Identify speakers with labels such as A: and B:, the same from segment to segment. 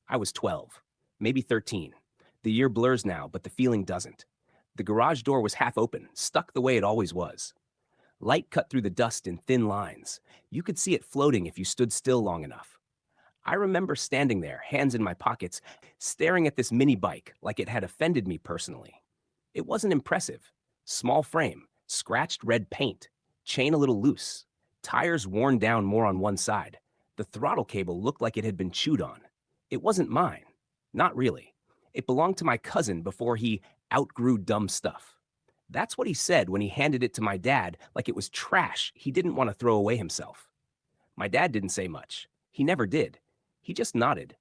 A: I was 12, maybe 13. The year blurs now, but the feeling doesn't. The garage door was half open, stuck the way it always was. Light cut through the dust in thin lines. You could see it floating if you stood still long enough. I remember standing there, hands in my pockets, staring at this mini bike like it had offended me personally. It wasn't impressive. Small frame, scratched red paint, chain a little loose, tires worn down more on one side. The throttle cable looked like it had been chewed on. It wasn't mine. Not really. It belonged to my cousin before he outgrew dumb stuff. That's what he said when he handed it to my dad like it was trash he didn't want to throw away himself. My dad didn't say much. He never did. He just nodded,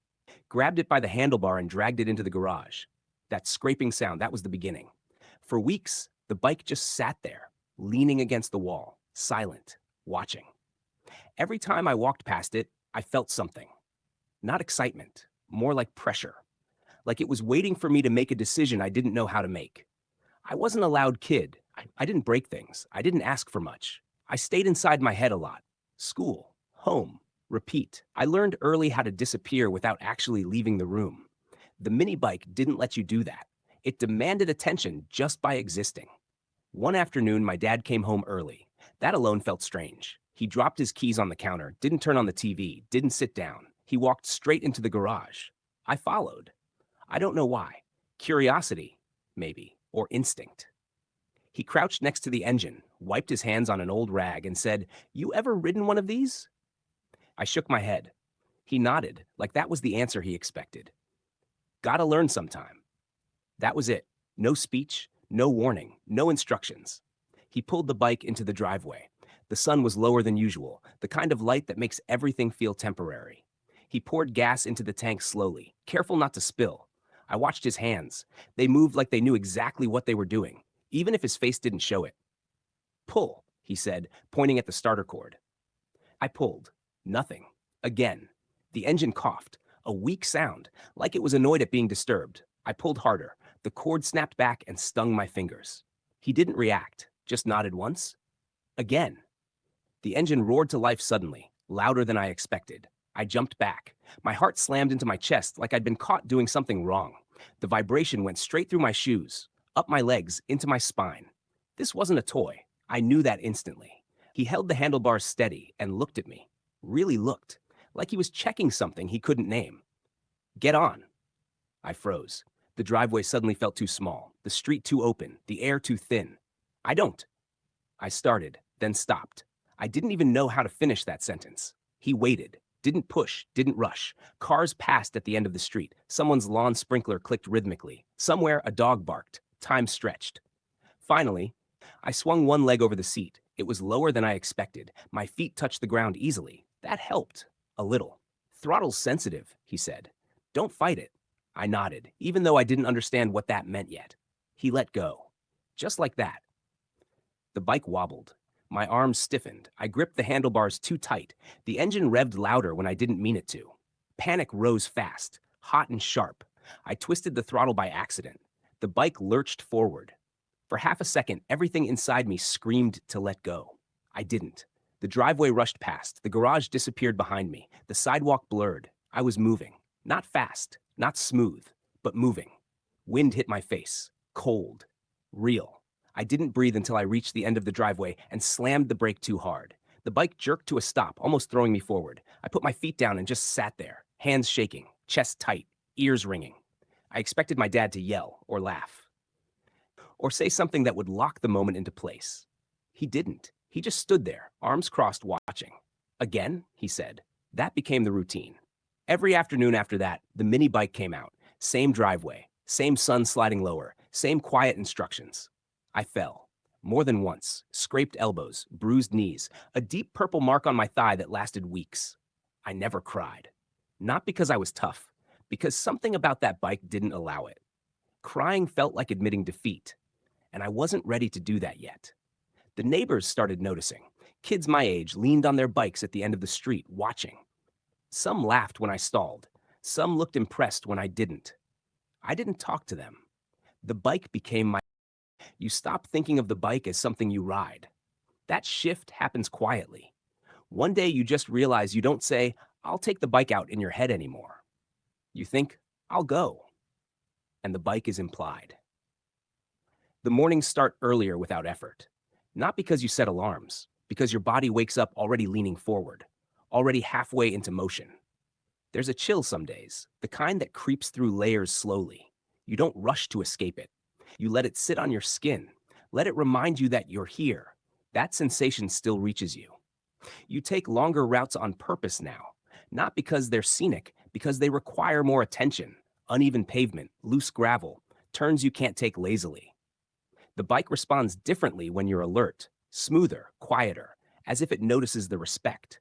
A: grabbed it by the handlebar and dragged it into the garage. That scraping sound, that was the beginning. For weeks, the bike just sat there, leaning against the wall, silent, watching. Every time I walked past it, I felt something. Not excitement, more like pressure. Like it was waiting for me to make a decision I didn't know how to make. I wasn't a loud kid. I didn't break things. I didn't ask for much. I stayed inside my head a lot. School, home, repeat. I learned early how to disappear without actually leaving the room. The mini bike didn't let you do that. It demanded attention just by existing. One afternoon, my dad came home early. That alone felt strange. He dropped his keys on the counter, didn't turn on the TV, didn't sit down. He walked straight into the garage. I followed. I don't know why. Curiosity, maybe, or instinct. He crouched next to the engine, wiped his hands on an old rag, and said, "You ever ridden one of these?" I shook my head. He nodded, like that was the answer he expected. Gotta learn sometime. That was it. No speech, no warning, no instructions. He pulled the bike into the driveway. The sun was lower than usual, the kind of light that makes everything feel temporary. He poured gas into the tank slowly, careful not to spill. I watched his hands. They moved like they knew exactly what they were doing, even if his face didn't show it. "Pull," he said, pointing at the starter cord. I pulled. Nothing. Again. The engine coughed. A weak sound, like it was annoyed at being disturbed. I pulled harder. The cord snapped back and stung my fingers. He didn't react, just nodded once. Again. The engine roared to life suddenly, louder than I expected. I jumped back. My heart slammed into my chest like I'd been caught doing something wrong. The vibration went straight through my shoes, up my legs, into my spine. This wasn't a toy. I knew that instantly. He held the handlebars steady and looked at me. Really looked. Like he was checking something he couldn't name. "Get on." I froze. The driveway suddenly felt too small, the street too open, the air too thin. "I don't." I started, then stopped. I didn't even know how to finish that sentence. He waited, didn't push, didn't rush. Cars passed at the end of the street. Someone's lawn sprinkler clicked rhythmically. Somewhere, a dog barked. Time stretched. Finally, I swung one leg over the seat. It was lower than I expected. My feet touched the ground easily. That helped. A little. "Throttle's sensitive," he said. "Don't fight it." I nodded, even though I didn't understand what that meant yet. He let go. Just like that. The bike wobbled. My arms stiffened. I gripped the handlebars too tight. The engine revved louder when I didn't mean it to. Panic rose fast, hot and sharp. I twisted the throttle by accident. The bike lurched forward. For half a second, everything inside me screamed to let go. I didn't. The driveway rushed past. The garage disappeared behind me. The sidewalk blurred. I was moving. Not fast, not smooth, but moving. Wind hit my face. Cold. Real. I didn't breathe until I reached the end of the driveway and slammed the brake too hard. The bike jerked to a stop, almost throwing me forward. I put my feet down and just sat there, hands shaking, chest tight, ears ringing. I expected my dad to yell or laugh or say something that would lock the moment into place. He didn't. He just stood there, arms crossed, watching. "Again?" he said. That became the routine. Every afternoon after that, the mini bike came out. Same driveway, same sun sliding lower, same quiet instructions. I fell. More than once, scraped elbows, bruised knees, a deep purple mark on my thigh that lasted weeks. I never cried. Not because I was tough, because something about that bike didn't allow it. Crying felt like admitting defeat, and I wasn't ready to do that yet. The neighbors started noticing. Kids my age leaned on their bikes at the end of the street, watching. Some laughed when I stalled. Some looked impressed when I didn't. I didn't talk to them. The bike became my. You stop thinking of the bike as something you ride. That shift happens quietly. One day you just realize you don't say, "I'll take the bike out," in your head anymore. You think, I'll go, and the bike is implied. The mornings start earlier without effort. Not because you set alarms, because your body wakes up already leaning forward, already halfway into motion. There's a chill some days, the kind that creeps through layers slowly. You don't rush to escape it. You let it sit on your skin. Let it remind you that you're here. That sensation still reaches you. You take longer routes on purpose now, not because they're scenic, because they require more attention. Uneven pavement, loose gravel, turns you can't take lazily. The bike responds differently when you're alert, smoother, quieter, as if it notices the respect.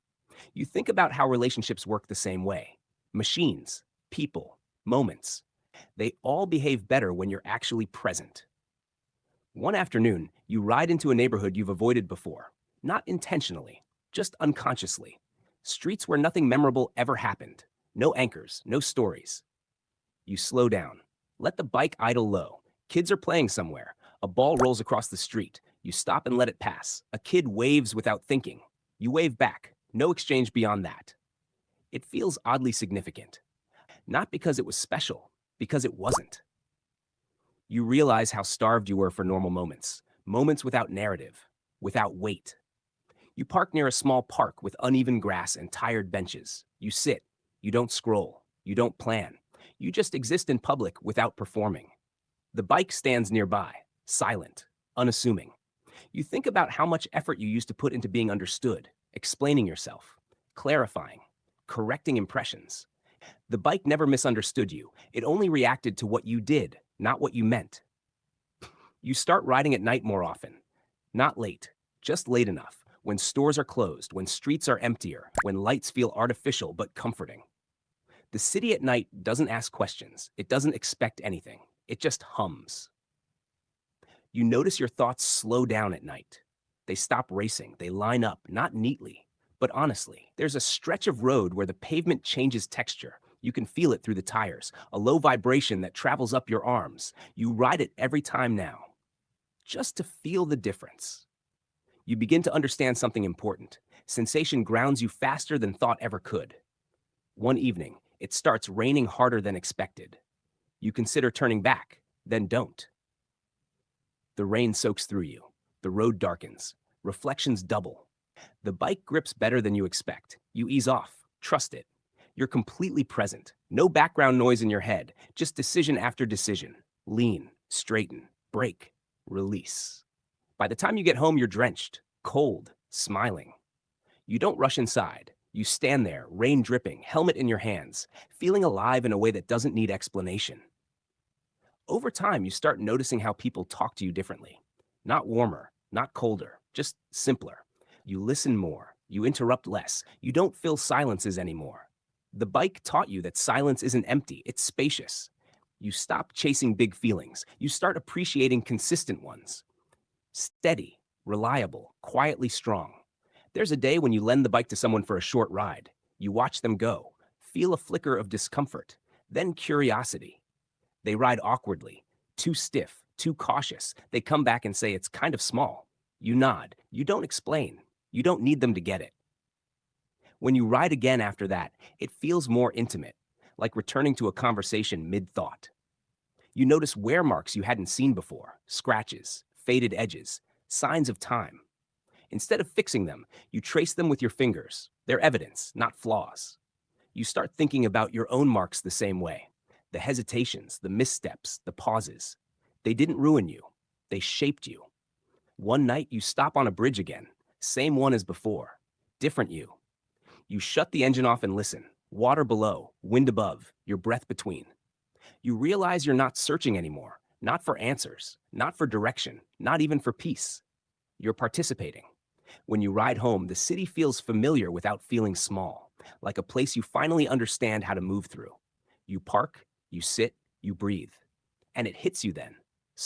A: You think about how relationships work the same way. Machines, people, moments. They all behave better when you're actually present. One afternoon, you ride into a neighborhood you've avoided before, not intentionally, just unconsciously. Streets where nothing memorable ever happened. No anchors, no stories. You slow down. Let the bike idle low. Kids are playing somewhere. A ball rolls across the street. You stop and let it pass. A kid waves without thinking. You wave back. No exchange beyond that. It feels oddly significant. Not because it was special, because it wasn't. You realize how starved you were for normal moments. Moments without narrative, without weight. You park near a small park with uneven grass and tired benches. You sit. You don't scroll. You don't plan. You just exist in public without performing. The bike stands nearby, silent, unassuming. You think about how much effort you used to put into being understood, explaining yourself, clarifying, correcting impressions. The bike never misunderstood you. It only reacted to what you did, not what you meant. You start riding at night more often. Not late, just late enough, when stores are closed, when streets are emptier, when lights feel artificial but comforting. The city at night doesn't ask questions. It doesn't expect anything. It just hums. You notice your thoughts slow down at night. They stop racing. They line up, not neatly, but honestly. There's a stretch of road where the pavement changes texture. You can feel it through the tires, a low vibration that travels up your arms. You ride it every time now, just to feel the difference. You begin to understand something important. Sensation grounds you faster than thought ever could. One evening, it starts raining harder than expected. You consider turning back, then don't. The rain soaks through you. The road darkens. Reflections double. The bike grips better than you expect. You ease off. Trust it. You're completely present. No background noise in your head, just decision after decision. Lean, straighten, brake, release. By the time you get home, you're drenched, cold, smiling. You don't rush inside. You stand there, rain dripping, helmet in your hands, feeling alive in a way that doesn't need explanation. Over time, you start noticing how people talk to you differently. Not warmer, not colder, just simpler. You listen more. You interrupt less. You don't fill silences anymore. The bike taught you that silence isn't empty, it's spacious. You stop chasing big feelings. You start appreciating consistent ones. Steady, reliable, quietly strong. There's a day when you lend the bike to someone for a short ride. You watch them go, feel a flicker of discomfort, then curiosity. They ride awkwardly, too stiff, too cautious. They come back and say it's kind of small. You nod. You don't explain. You don't need them to get it. When you ride again after that, it feels more intimate, like returning to a conversation mid-thought. You notice wear marks you hadn't seen before, scratches, faded edges, signs of time. Instead of fixing them, you trace them with your fingers. They're evidence, not flaws. You start thinking about your own marks the same way. The hesitations, the missteps, the pauses. They didn't ruin you. They shaped you. One night, you stop on a bridge again. Same one as before. Different you. You shut the engine off and listen. Water below, wind above, your breath between. You realize you're not searching anymore. Not for answers, not for direction, not even for peace. You're participating. When you ride home, the city feels familiar without feeling small, like a place you finally understand how to move through. You park, you sit, you breathe. And it hits you then.